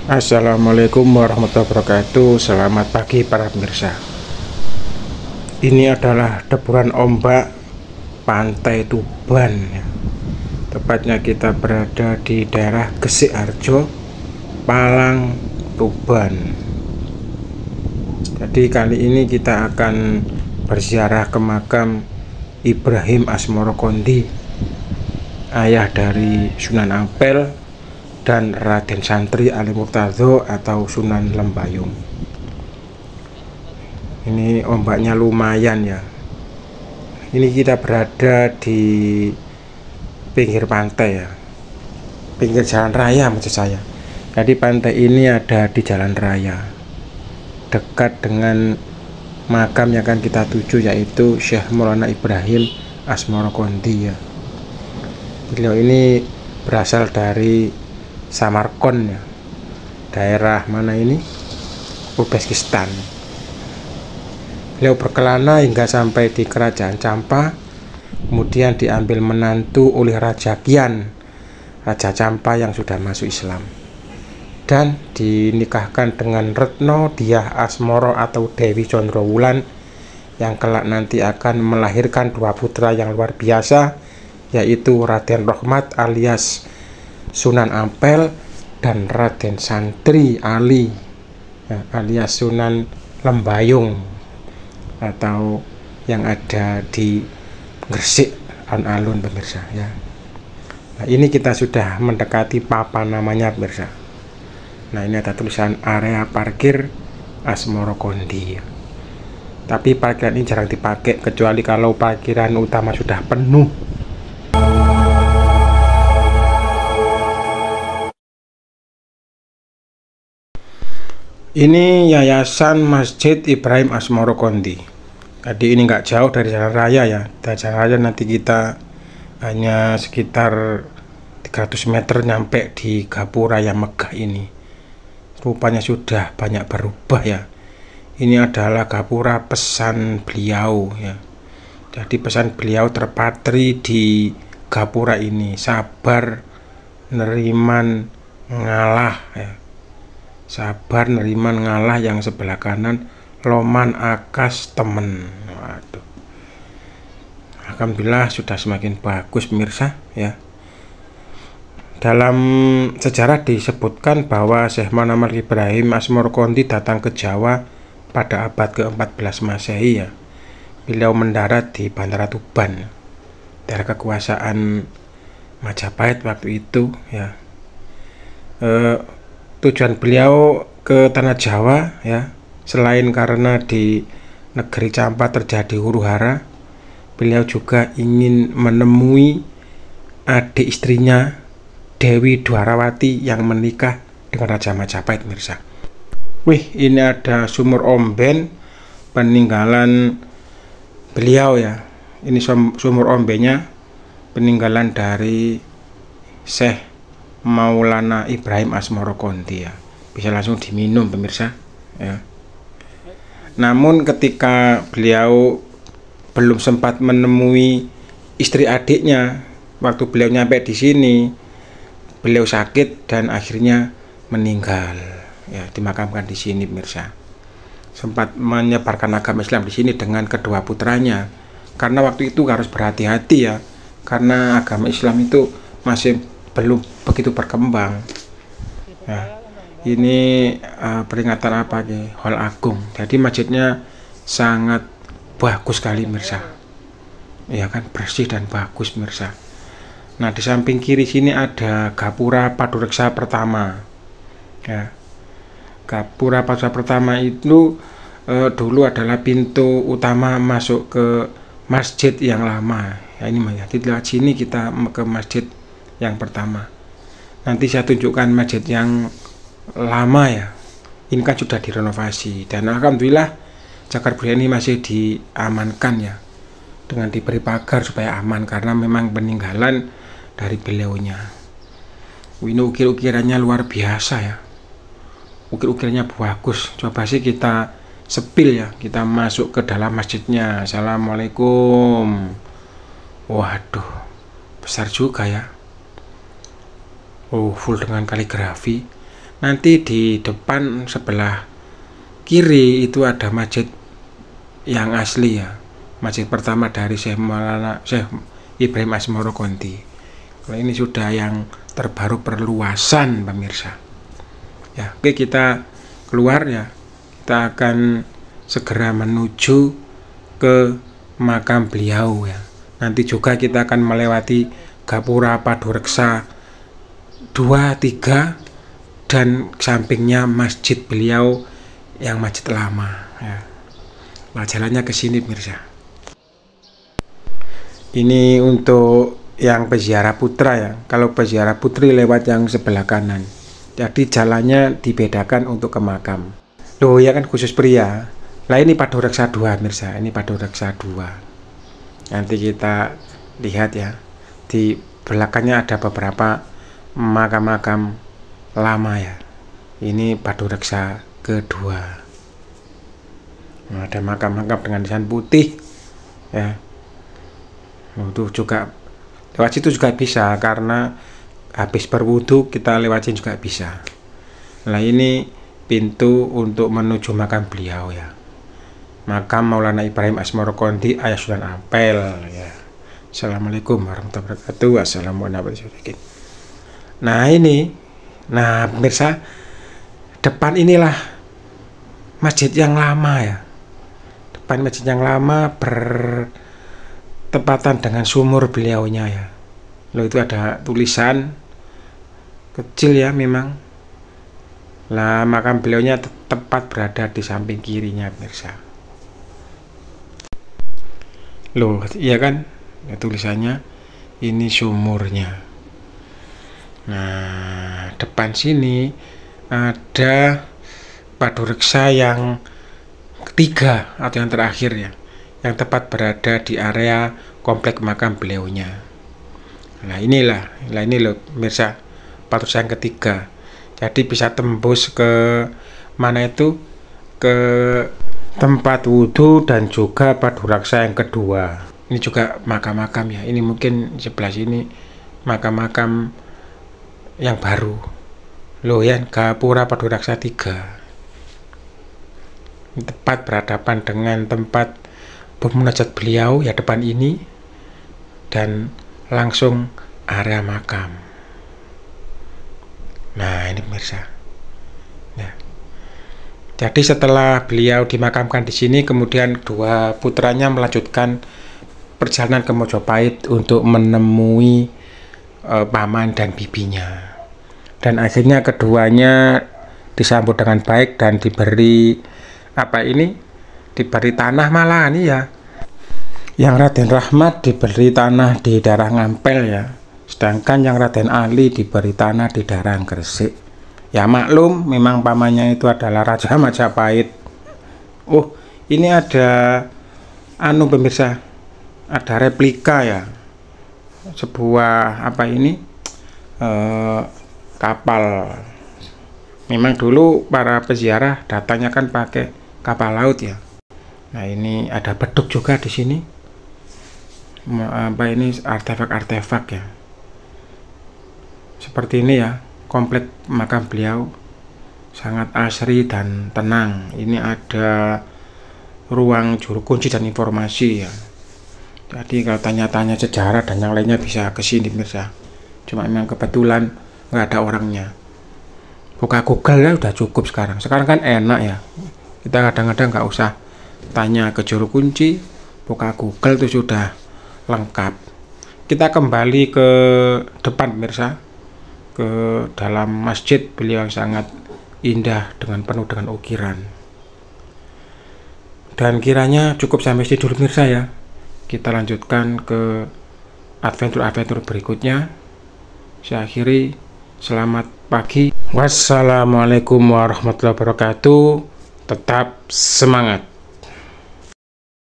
Assalamualaikum warahmatullahi wabarakatuh. Selamat pagi para pemirsa. Ini adalah deburan ombak Pantai Tuban ya. Tepatnya kita berada di daerah Gesik Harjo, Palang, Tuban. Jadi kali ini kita akan berziarah ke makam Ibrahim Asmoro Kondi, ayah dari Sunan Ampel dan Raden Santri Ali Murtado atau Sunan Lembayung. Ini ombaknya lumayan ya. Ini kita berada di pinggir pantai ya, pinggir jalan raya maksud saya. Jadi pantai ini ada di jalan raya, dekat dengan makam yang akan kita tuju, yaitu Syekh Maulana Ibrahim Asmoro Kondi ya. Beliau ini berasal dari Samarkand ya, daerah mana ini, Uzbekistan. Beliau berkelana hingga sampai di kerajaan Champa, kemudian diambil menantu oleh Raja Kian, Raja Champa yang sudah masuk Islam, dan dinikahkan dengan Retno Diah Asmoro atau Dewi Condrowulan, yang kelak nanti akan melahirkan dua putra yang luar biasa, yaitu Raden Rohmat alias Sunan Ampel dan Raden Santri Ali ya, alias Sunan Lembayung atau yang ada di Gresik alun-alun pemirsa ya. Nah, ini kita sudah mendekati papan namanya pemirsa. Nah, ini ada tulisan area parkir Asmoro Kondi ya. Tapi parkiran ini jarang dipakai kecuali kalau parkiran utama sudah penuh. Ini Yayasan Masjid Ibrahim Asmoro Kondi. Jadi ini nggak jauh dari jalan raya ya. Dari jalan raya nanti kita hanya sekitar 300 meter nyampe di gapura yang megah ini. Rupanya sudah banyak berubah ya. Ini adalah gapura pesan beliau ya. Jadi pesan beliau terpatri di gapura ini, sabar neriman ngalah ya. Sabar neriman ngalah, yang sebelah kanan loman akas temen. Waduh, alhamdulillah sudah semakin bagus pemirsa ya. Dalam sejarah disebutkan bahwa Syekh Maulana Ibrahim Asmoro Kondi datang ke Jawa pada abad ke-14 Masehi ya. Beliau mendarat di Bandara Tuban, daerah kekuasaan Majapahit waktu itu ya. Tujuan beliau ke tanah Jawa ya, selain karena di negeri Champa terjadi huru-hara, beliau juga ingin menemui adik istrinya Dewi Dwarawati yang menikah dengan Raja Majapahit pemirsa. Wih, ini ada sumur omben peninggalan beliau ya. Ini sumur ombennya peninggalan dari Syekh Maulana Ibrahim Asmoro Kondi ya. Bisa langsung diminum pemirsa ya. Namun ketika beliau belum sempat menemui istri adiknya, waktu beliau nyampe di sini beliau sakit dan akhirnya meninggal ya, dimakamkan di sini pemirsa. Sempat menyebarkan agama Islam di sini dengan kedua putranya, karena waktu itu harus berhati-hati ya, karena agama Islam itu masih belum begitu berkembang ya. Ini peringatan apa nih, Hol Agung. Jadi masjidnya sangat bagus sekali pemirsa ya kan, bersih dan bagus pemirsa. Nah, di samping kiri sini ada gapura Padureksa pertama ya. Gapura Padureksa pertama itu dulu adalah pintu utama masuk ke masjid yang lama ya. Ini ya, di lewat sini kita ke masjid yang pertama. Nanti saya tunjukkan masjid yang lama ya. Ini kan sudah direnovasi dan alhamdulillah cagar budaya ini masih diamankan ya, dengan diberi pagar supaya aman karena memang peninggalan dari beliaunya. Ini ukir-ukirannya luar biasa ya. Ukir-ukirannya bagus. Coba sih kita sepil ya, kita masuk ke dalam masjidnya. Assalamualaikum. Waduh, besar juga ya. Oh, full dengan kaligrafi. nanti di depan sebelah kiri itu ada masjid yang asli ya, masjid pertama dari Syekh Ibrahim Asmoro Konti. Kalau ini sudah yang terbaru perluasan pemirsa ya. Oke, kita keluar ya, kita akan segera menuju ke makam beliau ya. Nanti juga kita akan melewati Gapura Padureksa 2, 3 dan sampingnya masjid beliau yang masjid lama ya. Nah, jalannya ke sini pemirsa. Ini untuk yang peziarah putra ya. Kalau peziarah putri lewat yang sebelah kanan. Jadi jalannya dibedakan untuk ke makam. Loh ya kan khusus pria. Lah ini Padureksa 2 pemirsa. Ini Padureksa 2. Nanti kita lihat ya. Di belakangnya ada beberapa makam-makam lama ya. Ini Padureksa kedua. Nah, ada makam-makam dengan desain putih ya. Itu juga lewat situ juga bisa, karena habis berwudu kita lewatin juga bisa. Nah, ini pintu untuk menuju makam beliau ya. Makam Maulana Ibrahim Asmoro Konti Ayah Sunan Ampel ya. Assalamualaikum warahmatullahi wabarakatuh. Assalamualaikum. Nah ini, nah pemirsa, depan inilah masjid yang lama ya. Depan masjid yang lama bertepatan dengan sumur beliaunya ya. Loh, itu ada tulisan kecil ya memang. Lah makam beliaunya tepat berada di samping kirinya pemirsa. Loh iya kan ya, tulisannya ini sumurnya. Nah depan sini ada Padureksa yang ketiga atau yang terakhir ya, yang tepat berada di area komplek makam beliaunya. Nah inilah, nah ini loh pemirsa, Padureksa yang ketiga. Jadi bisa tembus ke mana itu, ke tempat wudhu dan juga Padureksa yang kedua. Ini juga makam-makam ya. Ini mungkin sebelah sini makam-makam yang baru. Loh ya, Gapura Padureksa 3. Tepat berhadapan dengan tempat bermunajat beliau ya, depan ini, dan langsung area makam. Nah ini pemirsa ya. Jadi setelah beliau dimakamkan di sini, kemudian dua putranya melanjutkan perjalanan ke Mojopahit untuk menemui paman dan bibinya, dan akhirnya keduanya disambut dengan baik dan diberi diberi tanah malahan ya. Yang Raden Rahmat diberi tanah di daerah Ngampel ya, sedangkan yang Raden Ali diberi tanah di daerah Gresik ya. Maklum memang pamannya itu adalah Raja Majapahit. Oh ini ada pemirsa, ada replika ya, sebuah kapal. Memang dulu para peziarah datangnya kan pakai kapal laut ya. Nah ini ada beduk juga di sini. Ini artefak-artefak ya. Seperti ini ya, komplek makam beliau sangat asri dan tenang. Ini ada ruang juru kunci dan informasi ya. Jadi kalau tanya-tanya sejarah dan yang lainnya bisa ke sini pemirsa. Cuma memang kebetulan nggak ada orangnya. Buka Google ya udah cukup sekarang. Sekarang kan enak ya. Kita kadang-kadang nggak usah tanya ke juru kunci, buka Google itu sudah lengkap. Kita kembali ke depan pemirsa, ke dalam masjid beliau yang sangat indah dengan penuh dengan ukiran. Dan kiranya cukup sampai sini dulu pemirsa ya. Kita lanjutkan ke adventure-adventure berikutnya. Saya akhiri, selamat pagi. Wassalamualaikum warahmatullahi wabarakatuh. Tetap semangat.